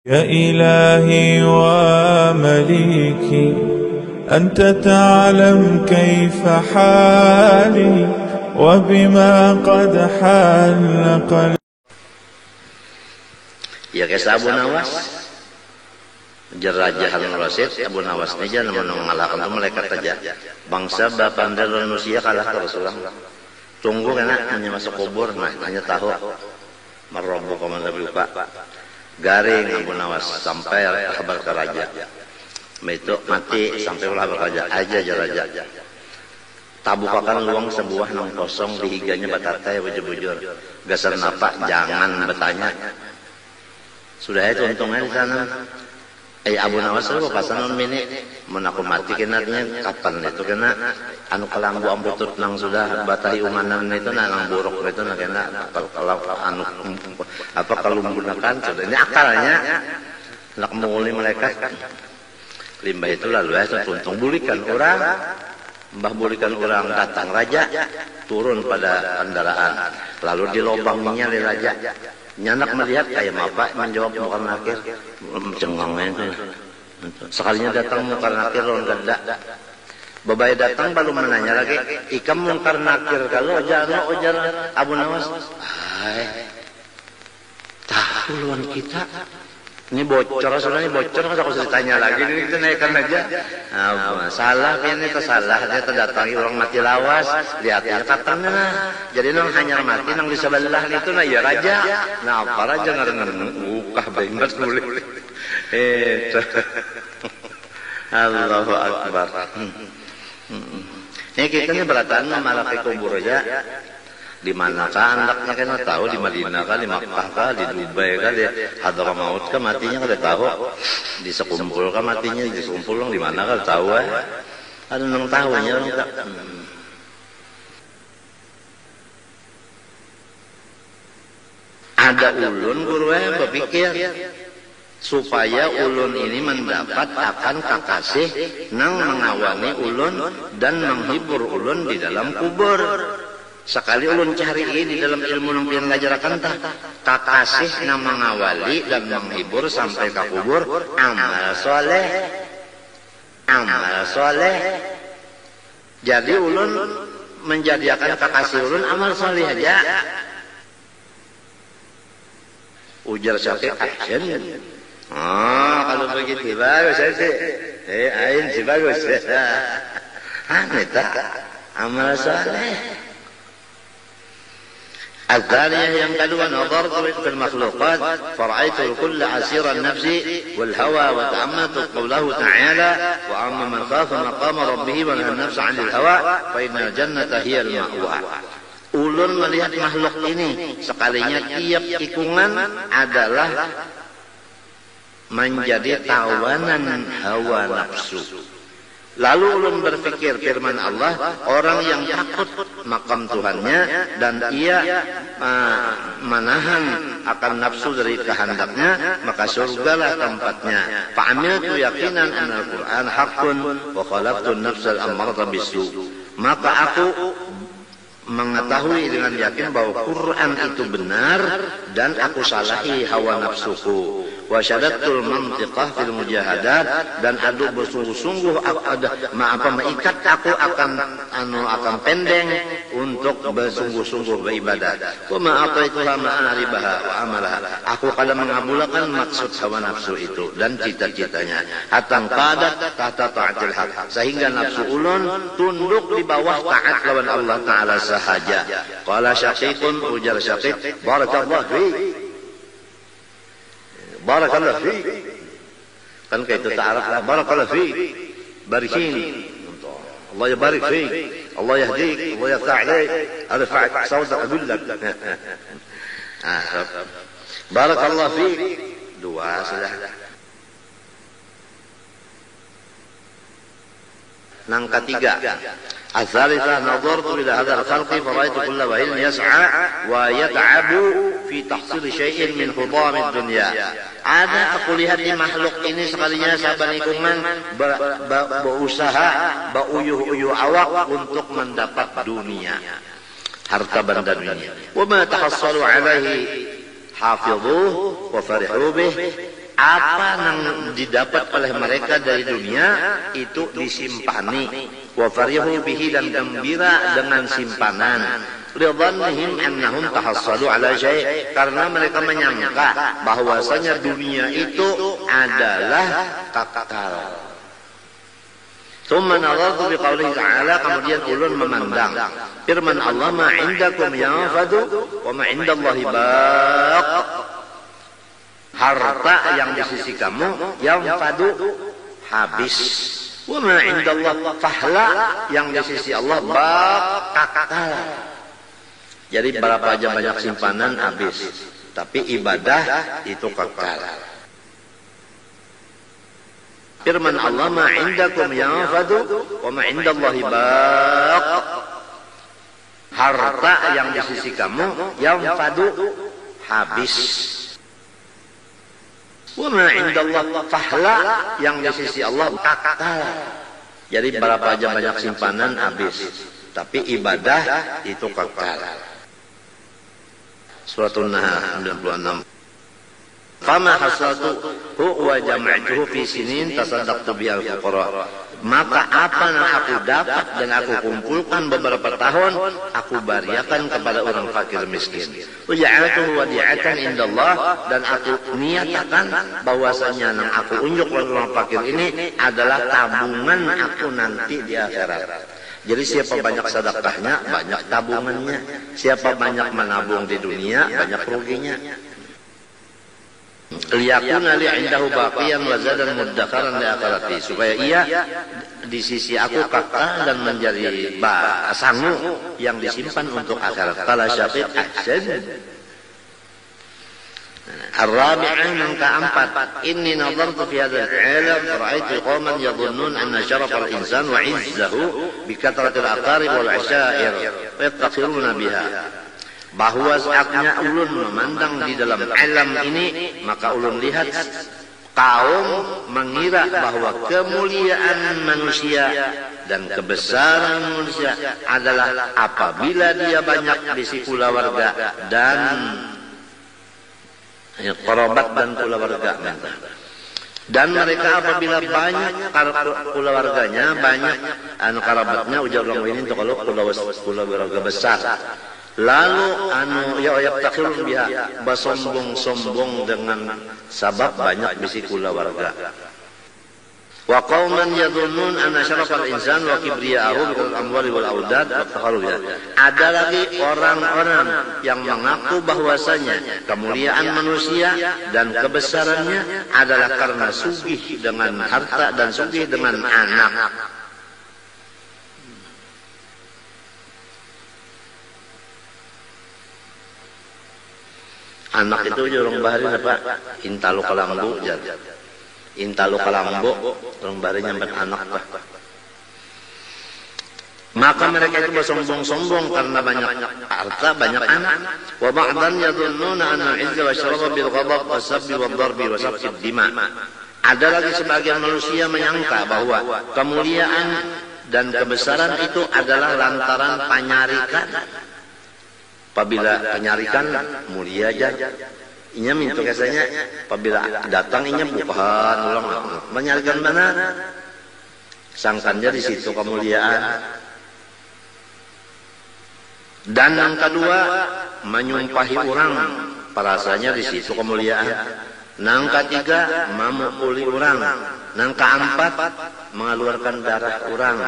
يا إلهي ومليكي أنت تعلم كيف حالي وبما قد حل قلبي. Ya kisah Abu Nawas Raja Harun Rasid. Abu Nawas ini jangan mengalahkan itu malaikat saja. Bangsa bapak dan manusia kalah ke Rasulullah. Tunggu karena hanya masuk kubur, hanya tahu meroboh komanda lupa. Garing Abu Nawas sampai kabar ke raja. Itu mati sampai kabar raja aja raja. Tabukakan luang sebuah nang kosong di higanya batatai bujur-bujur. Gasar napa jangan bertanya. Sudah itu untungnya di sana. Abu Nawas itu pasan mini menaku mati kenanya kapan itu kena anu kelambu ambutut nang sudah batahi umanan itu nang buruk itu nang kena kalau anu apa kalau menggunakan sudah ini akalnya nak menguli malaikat limbah itu lalu ya tuntung bulikan orang mbah bulikan orang datang raja turun pada kendaraan lalu dilobanginya di raja. Nyanak melihat kayak apa menjawab muka nakir cengangnya itu. Sekalinya datang muka nakir orang ganda. Babai datang baru menanya lagi, ikam muka nakir kalau ujar Abu Nawas. Tahu luan kita. Ini bocor, soalnya bocor, masa aku ditanya lagi, ini kita naikkan aja. Salah, ini tersalah, dia terdatangi orang mati lawas, lihatnya katanya. Jadi nang hanya mati, nang di sebelah itu, nah ya raja. Nah apa raja ngareng ukah banget boleh. Allahu Akbar. Ini kita ini berataan malah ke kubur aja. Di manakah anaknya kena tahu, di Madinah kah, di Makkah kah, di Dubai kah, di Hadramaut kah matinya kada tahu, di sekumpul kah matinya, di sekumpul di mana kah tahu ada nang tahunya orang tak. Ada ulun guru berpikir supaya ulun ini mendapat akan kakasih nang mengawani ulun dan menghibur ulun di dalam kubur. Sekali ulun cari di dalam ilmu yang pian ngajarakan kakasih na mengawali dan menghibur sampai ke kubur amal soleh. Jadi ulun menjadikan kakasih ulun amal soleh aja. Ujar Syakir ahsan. Kalau begitu bagus sih. Ain sih bagus. Aneh amal soleh. الثانية yang kedua نظرت في المخلوقات فرأيت الكل عسير النفس والهوى وتأملت قوله تعالى وأما من خاف مقام ربه ونهى النفس عن الهوى فإن الجنة هي المأوى. Ulun melihat makhluk ini sekalinya tiap tikungan adalah menjadi tawanan hawa nafsu. Lalu ulun berpikir firman Allah, orang yang takut makam Tuhannya dan ia menahan akan nafsu dari kehendaknya, maka surgalah tempatnya. Fa'amiltu yaqinan anna al-Qur'an haqqun wa khalaqtu an-nafsa al-ammarata bis-su'. Maka aku mengetahui dengan yakin bahwa Quran itu benar dan aku salahi hawa nafsuku. Wa syadatul mantiqah fil mujahadat dan adu bersungguh-sungguh mengikat aku akan pendeng untuk bersungguh-sungguh beribadat. Wa ma ataituha ma'aribaha wa amalaha. Aku kada mengabulkan maksud hawa nafsu itu dan cita-citanya. Hatta qadat tahta ta'atil haq. Sehingga nafsu ulun tunduk di bawah taat lawan Allah Ta'ala sahaja. Qala Syaqiqun ujar Syaqiq, barakallahu fiik. Barakallahu fiik. Kan kayak itu ta'araf lah. Barakallahu fiik. Barikin. Allah yabarik fiik. Allah yahdik. Allah yaftah alaik. Arfa'ak sawdak adullak. Barakallahu fiik. Dua sudah. Nang ketiga. الثالثة نظرت إلى هذا الخلق فرأيت كل واحد يسعى ويتعب في تحصيل شيء من خضام الدنيا. Ada aku lihat di makhluk ini sekalinya saban ikuman berusaha beuyuh-uyuh awak untuk mendapat dunia, harta benda dunia. Wa ma tahassalu alaihi hafidhuhu wa farihu bih apa yang didapat oleh mereka dari dunia itu disimpani, wa farihu bihi, dan gembira dengan simpanan, lidhannihim annahum tahassalu ala syai', karena mereka menyangka bahwasanya dunia itu adalah kekal. Tsumma nadhartu biqaulihi ta'ala, kemudian ulun memandang firman Allah, ma 'indakum yanfadu wa ma 'indallahi baq. Harta yang di sisi kamu yanfadu, habis, wa ma 'indallah fahla, yang di sisi Allah baq, kekal. Jadi berapa aja banyak simpanan habis, tapi ibadah itu kekal. Firman Allah, ma 'indakum yanfadu wa ma 'indallahi baq. Harta yang di sisi kamu yanfadu, habis, wa ma 'indallah fahla, yang di sisi Allah kekal. Jadi berapa aja banyak simpanan habis, tapi ibadah itu kekal. Surat An-Nahl 96. Fama hasaltuhu wa jama'tuhu fi sinin tasaddaqtu bihal fuqara. Maka apa yang aku dapat dan aku kumpulkan beberapa tahun, aku bariakan kepada orang fakir miskin. Uja'atuhu wadi'atan indallah, dan aku niatakan bahwasanya yang aku unjuk orang fakir ini adalah tabungan aku nanti di akhirat. Jadi siapa banyak sedekahnya, banyak tabungannya. Siapa banyak menabung di dunia, banyak ruginya. Liyakuna li 'indahu baqiyan wa zadan muddakaran li akhirati, supaya ia di sisi aku kekal dan menjadi sangu yang disimpan untuk akhirat. Qala Syafiq ahsan. Ar-rabi'ah, yang keempat, inni nadartu fi hadzal 'alam fara'aitu qauman yadhunnun anna syaraf al-insan wa 'izzahu bi kathratil aqarib wal 'ashair wa yattakhiruna biha. Bahwa saatnya ulun memandang di dalam alam ini, maka ulun lihat kaum mengira bahwa kemuliaan manusia dan kebesaran manusia adalah apabila dia banyak di keluarga dan kerabat dan keluarga. Dan mereka apabila banyak keluarganya, banyak kerabatnya, ujar orang ini untuk kalau keluarga besar, lalu yaftakhirun biha, bersombong-sombong dengan sabab banyak bisi keluarga. Wa qauman yadhunnun anna syarafal insan wa kibriya'ahu bil amwali wal aulad wa fakharu biha. Ada lagi orang-orang yang mengaku bahwasanya kemuliaan manusia dan kebesarannya adalah karena sugih dengan harta dan sugih dengan anak. Anak itu orang bahari apa? Intalu kalambu, intalu kalambu, orang bahari nyampe anak bah. Maka mereka itu bersombong-sombong karena banyak harta, banyak anak. Wa ba'dan yadhunnuna anna al-'izza wa syarafa bil ghadab wa sabbi wa dharbi wa safki dima. Ada lagi sebagian manusia menyangka bahwa kemuliaan dan kebesaran itu adalah lantaran penyarikan. Apabila penyarikan mulia aja, inya minta kesanya. Apabila datang inya bukan ulang. Penyarikan mana? Sangkannya di situ kemuliaan. Dan yang kedua, menyumpahi orang, perasanya di situ kemuliaan. Yang ketiga, memukuli orang. Yang keempat, mengeluarkan darah orang.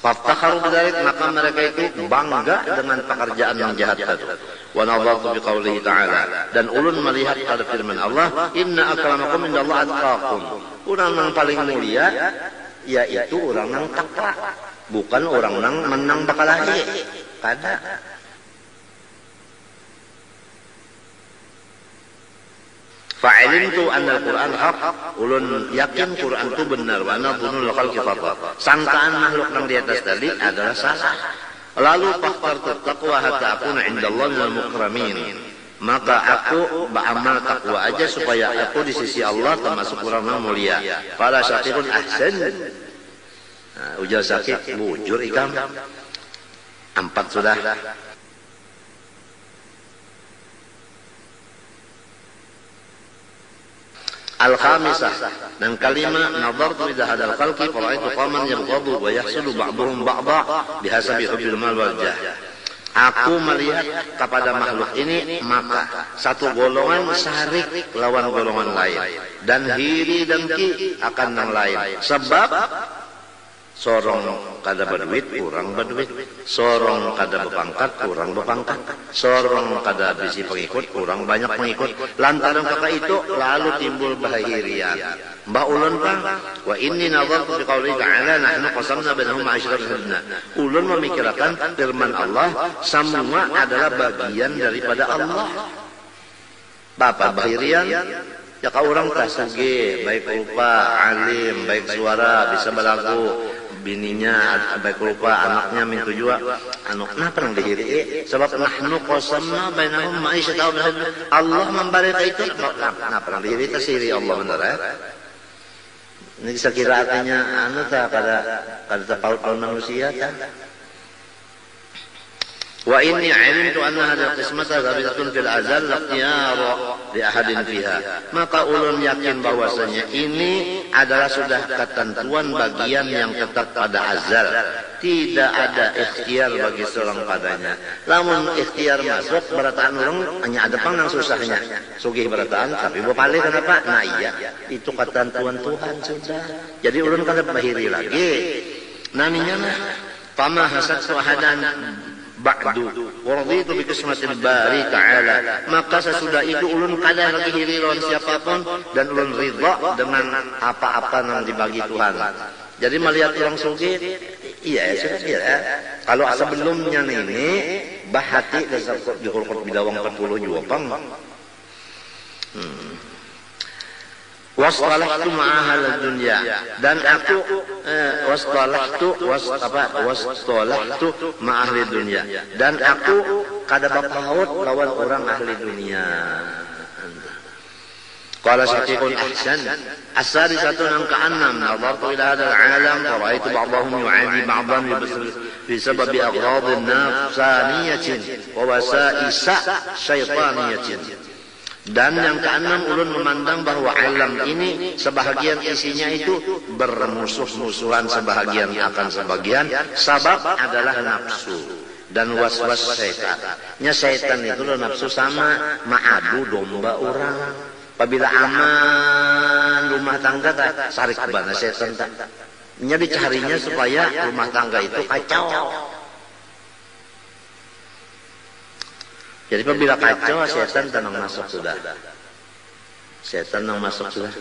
Faftakharu bidzalik, maka mereka itu bangga dengan pekerjaan yang jahat tadi. Wa nadhartu biqaulihi ta'ala, dan ulun melihat pada firman Allah, inna akramakum indallahi atqakum. Orang yang paling mulia yaitu orang yang takwa, bukan orang yang menang bakalahi. Kada. Fa'alimtu anna al-Qur'an haq, ulun yakin Quran itu benar, wa anna dhunul khalqi khata. Sangkaan makhluk yang di atas tadi adalah salah. Lalu faqtartu taqwa hatta akuna indallahi minal mukramin. Maka aku beramal takwa aja supaya aku di sisi Allah termasuk orang yang mulia. Fala syakirun ahsan. Ujar sakit, bujur ikam. 4 sudah. Al-khamisah, dan kelima, nadartu ila hadal khalqi fara'aitu qaman yabghadu wa yahsudu ba'dhum ba'dha bihasabi hubbil mal wal jah. Aku melihat kepada makhluk ini, maka satu golongan sarik lawan golongan lain, dan hiri dan ki akan yang lain. Sebab sorong kada berduit kurang berduit, sorong kada berpangkat kurang berpangkat, sorong kada bisi pengikut kurang banyak pengikut. Lantaran kakak itu lalu timbul bahirian. Mbak ulun pang, wa inni nadartu fi qouli ta'ala nahnu qasamna bainahum ma'isyaratana. Ulun memikirkan firman Allah, semua adalah bagian daripada Allah. Bapak bahirian, ya kau orang tasuge, baik rupa, alim, baik suara, bisa belagu, bininya baik rupa, anaknya mintu juga, kenapa yang dihiri? Sebab nahnu qasamna bainahum ma'isyaratahum. Allah memberikan itu, kenapa yang dihiri? Tasiri Allah benar ya. Ini bisa kira artinya kada terpaut manusia kan? Wa inni 'alimtu anna hadhihi qismata thabitatun fil azal la ikhtiyara li ahadin fiha. Maka ulun yakin bahwasanya ini adalah sudah ketentuan bagian yang tetap pada azal. Tidak ada ikhtiar bagi seorang padanya. Lamun ikhtiar masuk berataan orang hanya ada pang yang susahnya. Sugih berataan tapi bopale kenapa? Nah iya, itu ketentuan Tuhan sudah. Jadi ulun kada bahiri lagi. Naminya nah pama hasad suhadan ba'du waraditu bi qismatil bari ta'ala. Maka sesudah itu ulun kada lagi hiri lawan siapapun dan ulun ridha dengan apa-apa yang dibagi Tuhan. Jadi melihat orang sugih, iya sudah ya. Kalau sebelumnya ini bahati dasar juhul bidawang 40 juga pang. Wastalahtu ma'ahal dunya, dan aku wastalahtu ma'ahli dunya, dan aku kada bapaut lawan orang ahli dunia. Qala Syafiqul Ahsan as-sadisatu an ka'annam nadartu ila hadzal 'alam fa ra'aytu ba'dahum yu'adi ba'dan bi sababi aghdadin nafsaniyatin wa wasa'isa syaitaniyatin. Dan yang keenam, ulun memandang bahwa alam ini sebahagian isinya itu bermusuh-musuhan sebahagian akan sebagian. Sebab adalah nafsu dan was-was syaitan. Nya syaitan itu nafsu sama ma'adu domba orang. Apabila aman rumah tangga tak sarik bana setan tak. Nya dicarinya supaya rumah tangga itu kacau. Jadi apabila kacau, setan tenang masuk sudah. Setan tenang masuk sudah.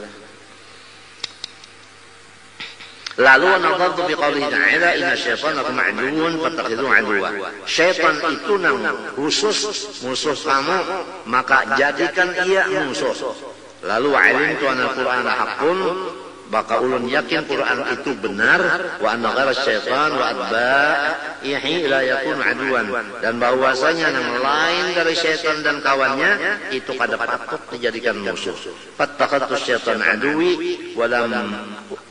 Lalu nadartu bi qoulihi ta'ala inna syaitana lakum aduwwun fattakhidhuhu aduwwa. Syaitan itu nang khusus musuh kamu, maka jadikan ia musuh. Lalu alimtu anna al-Qur'ana haqqun, maka ulun yakin Quran itu benar, wa anna ghairas syaitan wa atba'ihi la yakunu aduwan, dan bahwasanya yang lain dari syaitan dan kawannya itu kada patut dijadikan musuh. Fattakhadtu syaitan aduwi wa lam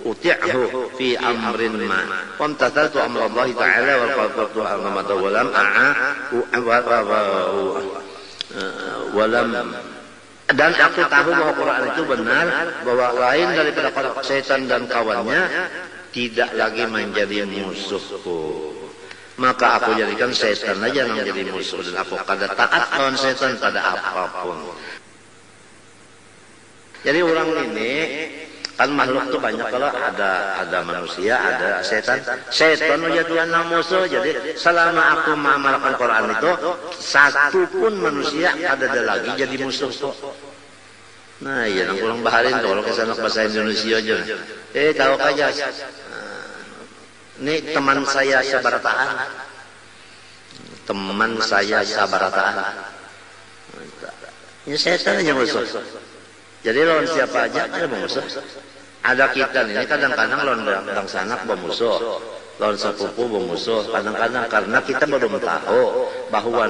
uti'hu fi amrin ma wa amtathaltu amra Allah ta'ala wa qaltu amamata wa lam dan aku tahu bahwa Quran itu benar, bahwa lain daripada setan dan kawannya tidak lagi menjadi musuhku. Maka aku jadikan setan aja yang jadi musuh, dan aku kada taat lawan setan pada apapun. Jadi orang ini kan makhluk itu banyak, kalau ada manusia, ada setan. Setan aja Tuhan yang musuh. Jadi selama aku mengamalkan Quran itu, satu pun manusia ada lagi jadi musuh. Nah iya, nang pulang baharin tuh kalau kesana bahasa Indonesia aja. Tahu aja. Ini teman saya sabarataan. Teman saya sabarataan. Ini setan aja musuh. Jadi lawan siapa aja ada musuh. Ada kita ini kadang-kadang lawan bangsa anak bermusuh, lawan sepupu bermusuh. Kadang-kadang karena kita belum tahu bahwa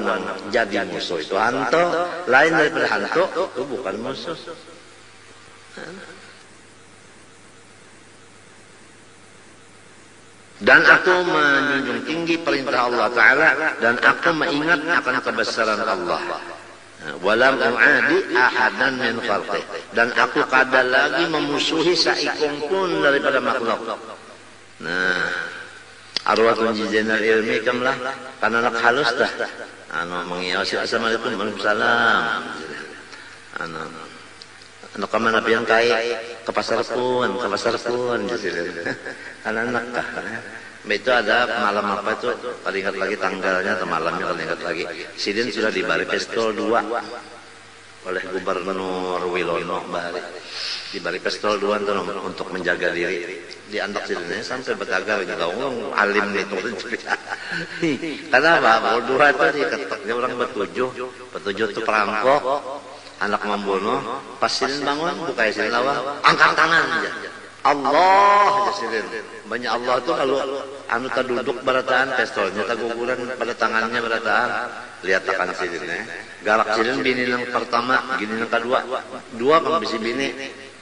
jadi musuh itu hantu, lain daripada hantu itu bukan musuh. Dan aku menjunjung tinggi perintah Allah Ta'ala, dan aku mengingat akan kebesaran Allah. Walam u'adi ahadan min khalqih, dan aku kada lagi memusuhi saikung pun daripada makhluk. Nah, arwahun jizenal ilmi kamlah kana nak halus dah. Mengiawasi assalamualaikum waalaikumsalam. Anak kamana pian kai ke pasar pun jadi anak kah. Itu ada malam apa itu, kalau ingat lagi tanggalnya atau malamnya kalau ingat lagi. Sidin sudah dibari pistol 2 oleh Gubernur Wilono Bari. Dibari pistol 2 untuk menjaga diri. Diandak sidinnya sampai berdagang gitu. Alim itu. Karena apa? Dua itu diketeknya orang bertujuh itu perampok, anak membunuh. Pas sidin bangun, buka sidin lawang, angkat tangan aja. Allah jasilin. Banyak Allah itu kalau anu terduduk berataan pistolnya taguguran pada tangannya berataan. Lihat akan sidinnya. Galak sidin bini yang pertama, gini yang kedua. 2 kan bisi bini.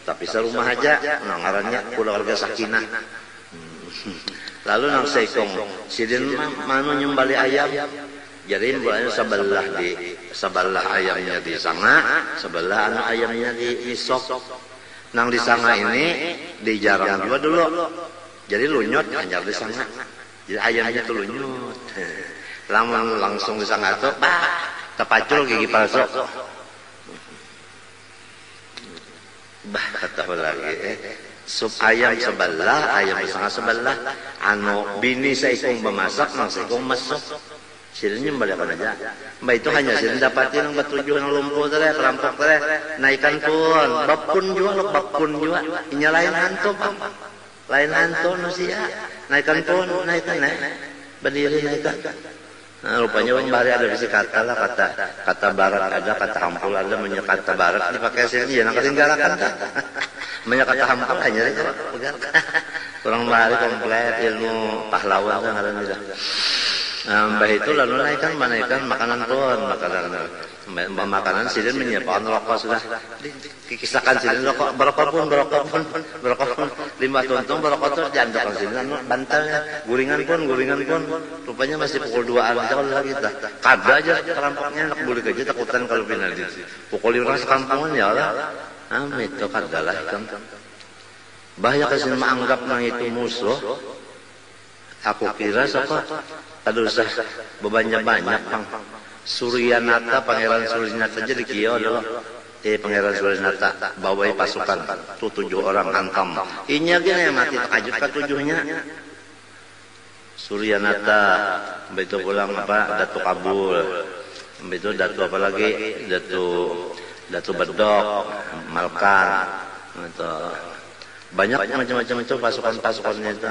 Tapi serumah aja, ngarannya keluarga sakinah. Lalu nang seikong sidin manu nyembali ayam. Jadi mulanya sebelah ayamnya di sanga, sebelah anu ayamnya di isok. Nang di sanga ini dijarang juga dulu. Jadi lunyut hanya di sanga. Jadi ayamnya tuh lunyut. Langsung di sanga tuh, terpacul gigi palsu. Kata lagi, sup ayam sebelah, ayam di sanga sebelah. Anu bini seikung bemasak, nang seikung masuk. Sidinnya balikan aja. Mbak itu hanya sidin dapatin yang bertujuh yang lumpuh teh, perampok teh, naikan pun, bapun juga. Inya lain hantu, lain hantu manusia. Naikan pun, naikan. Berdiri naikan. Nah, rupanya bang Bahari ada bisi kata lah, kata barat ada, kata hampul ada, kata barat dipakai sini, jangan ketinggalan kan? Kata hampul hanya aja, kurang Bahari komplit ilmu pahlawan kan ada tidak. Mbah itu lalu naikkan makanan pun, makanan sidin menyiapkan rokok sudah dikisahkan sidin rokok berokok pun 5 tuntung berokok terus diandakan sidin bantalnya guringan pun rupanya masih pukul 2an jauh lagi kita kada aja perampoknya nak boleh aja takutan kalau penalti pukul orang sekampungan ya Allah itu kada lah kan bahaya kesini menganggap nang itu musuh. Aku kira siapa ada usah bebannya banyak Bang. Suryanata, Pangeran Suryanata jadi kiyo adalah Pangeran Suryanata bawai pasukan tuh 7 orang hantam. Inya gini yang mati takajut ke 7-nya. Suryanata, begitu pulang apa Datu Kabul, begitu Datu apa lagi Datu Bedok, Malkan, gitu. Banyak macam-macam itu pasukan-pasukannya itu.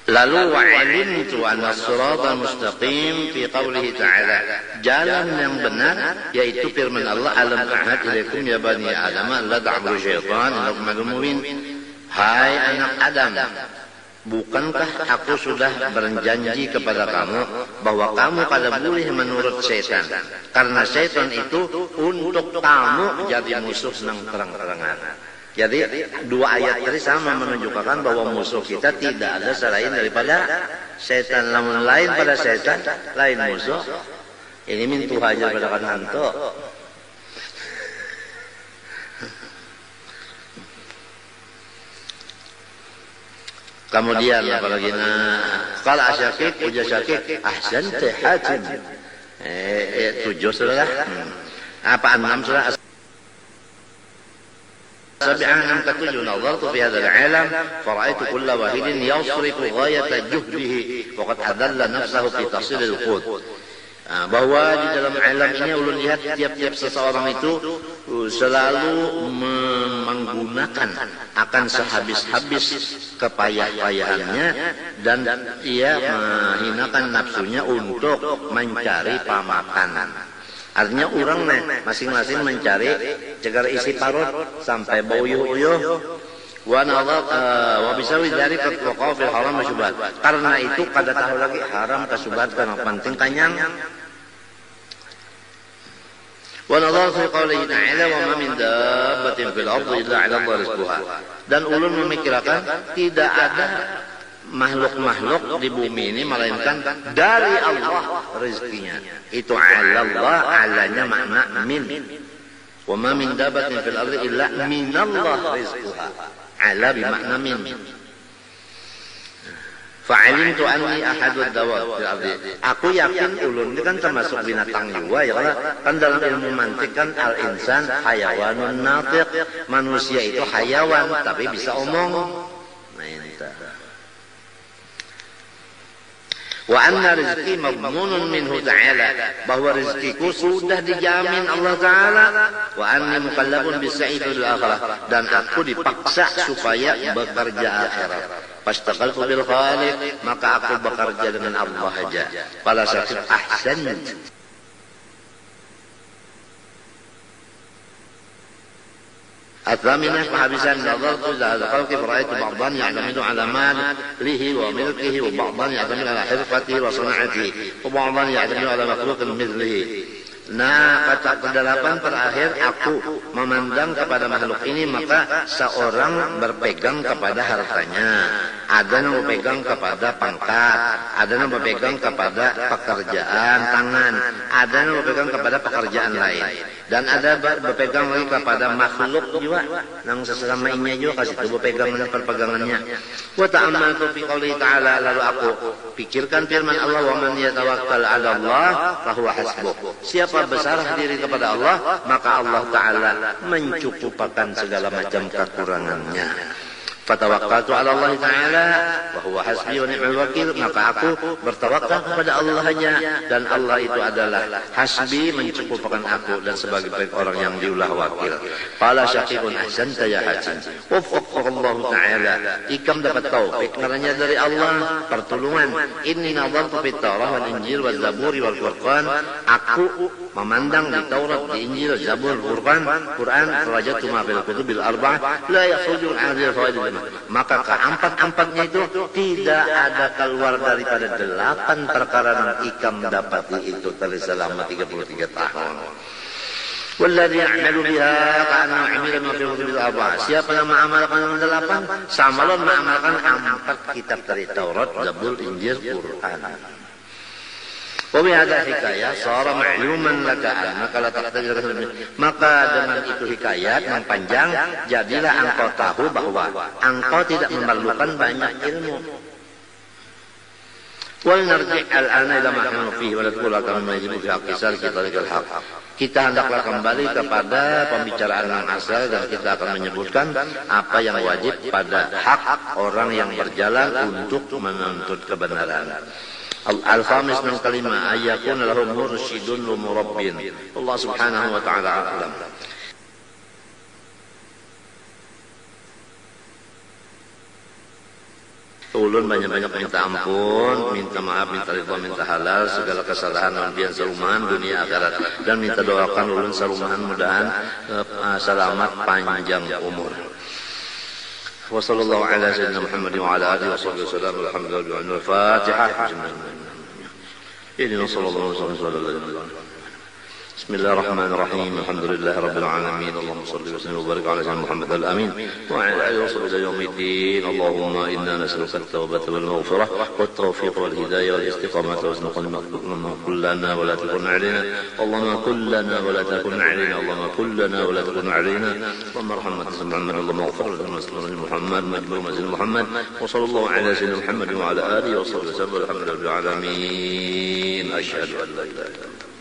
Lalu wa'alimtu anna siratal mustaqim fi qawlihi ta'ala. Jalan yang benar yaitu firman Allah, alam a'had ilaikum ya bani Adam la ta'budu syaitan innakum aduwwun mubin. Hai anak Adam, bukankah aku sudah berjanji kepada kamu bahwa kamu kada boleh menurut setan, karena setan itu untuk kamu jadi musuh nang terang-terangan. Jadi 2 ayat tadi sama menunjukkan bahwa musuh kita tidak ada selain daripada setan. Namun lain pada setan, lain musuh. Ini mintu hajar pada kananto. Kemudian apalagi kalau Syakik, ujar Syakik, ahsanta Hatim. 7 sudah. Apa 6 sudah? سبعا كتج نظرت في هذا العالم فرأيت كل واحد يصرف غاية جهده وقد أذل نفسه في تحصيل القوت. Bahwa di dalam alam ini ulun lihat tiap-tiap seseorang itu selalu menggunakan akan sehabis-habis kepayah-payahannya dan ia menghinakan nafsunya untuk mencari pamakanan. Artinya orang masing-masing mencari cegar isi parut sampai boyuh-boyuh. Wa bisawi dari waqa'a fil haram masyubhat. Karena itu kada tahu lagi haram kasyubhat kana penting kanyang. Wa nadhar fi qawlihi ta'ala wa ma min dabbatin fil ardi illa 'ala Allah rizquha. Dan ulun memikirkan tidak ada makhluk-makhluk di bumi ini, melainkan dari Allah rezekinya. Itu Allah, alanya makna min. Wa ma min dabatin fil ardi illa minallah rizquha. Ala bimakna min. Fa'alimtu anni ahadud dawab fil ardi. Aku yakin ulun ini kan termasuk binatang juga ya, kan dalam ilmu mantik kan al-insan hayawanun natiq. Manusia itu hayawan tapi bisa omong. Wa anna rizqi madmunun minhu ta'ala, bahwa rizkiku sudah dijamin Allah Ta'ala. Wa anni mukallabun bisa'id fil akhirah, dan aku dipaksa supaya bekerja akhirat. Fastaqaltu bil khaliq, maka aku bekerja dengan Allah saja. Fala syakir ahsan. الثامنة فحبسا نظرت إلى الخلق فرأيت بعضا يعتمد على ماله وملكه، وبعضا يعتمد على حرفته وصنعته، وبعضا يعتمد على مخلوق مثله. Nah, kata kedelapan terakhir, aku memandang kepada makhluk ini, maka seorang berpegang kepada hartanya, ada yang berpegang kepada pangkat, ada yang berpegang kepada pekerjaan tangan, ada yang berpegang kepada pekerjaan lain, dan ada berpegang lagi kepada makhluk juga, yang sesama ini juga kasih itu berpegang dengan perpegangannya. Wa ta'ammaltu fi qouli ta'ala, lalu aku pikirkan firman Allah, wa man yatawakkal 'ala Allah fa huwa hasbuh. Siapa bersarah diri kepada Allah, maka Allah Ta'ala mencukupkan segala macam kekurangannya. Fatawakkaltu 'ala Allah Ta'ala wa huwa hasbi wa ni'mal wakil, maka aku bertawakal kepada Allah hanya, dan Allah itu adalah hasbi, mencukupkan aku dan sebagai orang yang diulah wakil. Qala syaqiqun ahsanta ya hajin, waffaqallahu Ta'ala, ikam dapat taufik karena dari Allah pertolongan. Inni nadartu fit Taurah wal Injil wal Zabur wal Furqan, aku memandang di Taurat, di Injil, Zabur, Furqan, Quran, rajatu ma fil kutubil arba'ah la yakhruju an hadhihi al-fawaid, maka keempat-empatnya itu tidak ada keluar daripada 8 perkara yang ikam dapati itu selama 33 tahun. Walladhi ya'malu biha ka'annahu 'amila ma fi kutubil arba'ah, siapa yang mengamalkan yang 8 sama lo mengamalkan 4 kitab dari Taurat, Zabur, Injil, Quran. Wabihada hikayah sara ma'luman laka annaka la taqtadir, maka dengan itu hikayat yang panjang, jadilah engkau tahu bahwa engkau tidak memerlukan banyak ilmu. Wal narji' al-ana ila ma nahnu fihi wa nadkhulu kama yajibu fi haqqi saliki tariqal haqq. Kita hendaklah kembali kepada pembicaraan yang asal, dan kita akan menyebutkan apa yang wajib pada hak orang yang berjalan untuk menuntut kebenaran. Al-khamis min kalimah ayyakun lahu mursyidun wa murabbin. Allah Subhanahu wa ta'ala a'lam. Ulun banyak-banyak minta ampun, minta maaf, minta ridha, minta halal segala kesalahan dan biasa rumahan dunia akhirat, dan minta doakan ulun sarumahan mudahan selamat panjang umur. Wa sallallahu ala sayyidina Muhammad wa ala alihi wa sahbihi wasallam. Alhamdulillah wal Fatihah. Ini sallallahu alaihi wasallam. Bismillahirrahmanirrahim. Alhamdulillahi rabbil alamin. Allahumma shalli wa sallim wa barik ala sayyidina Muhammad al-amin wa ala alihi wa sahbihi yawmiddin. Allahumma inna nas'aluka at-tawbata wal maghfirah wat tawfiq wal hidayah wal istiqamah wa husnul khuluq kullana wa la takun alaina. Allahumma kullana wa la takun alaina. Allahumma kullana wa la takun alaina. Allahumma arhamna Muhammad, Allahumma ighfir lana Muhammad, majbur mazil Muhammad, wa sallallahu ala sayyidina Muhammad wa ala alihi wa sahbihi wasallam. Alhamdulillahi rabbil alamin. Asyhadu an la ilaha illallah.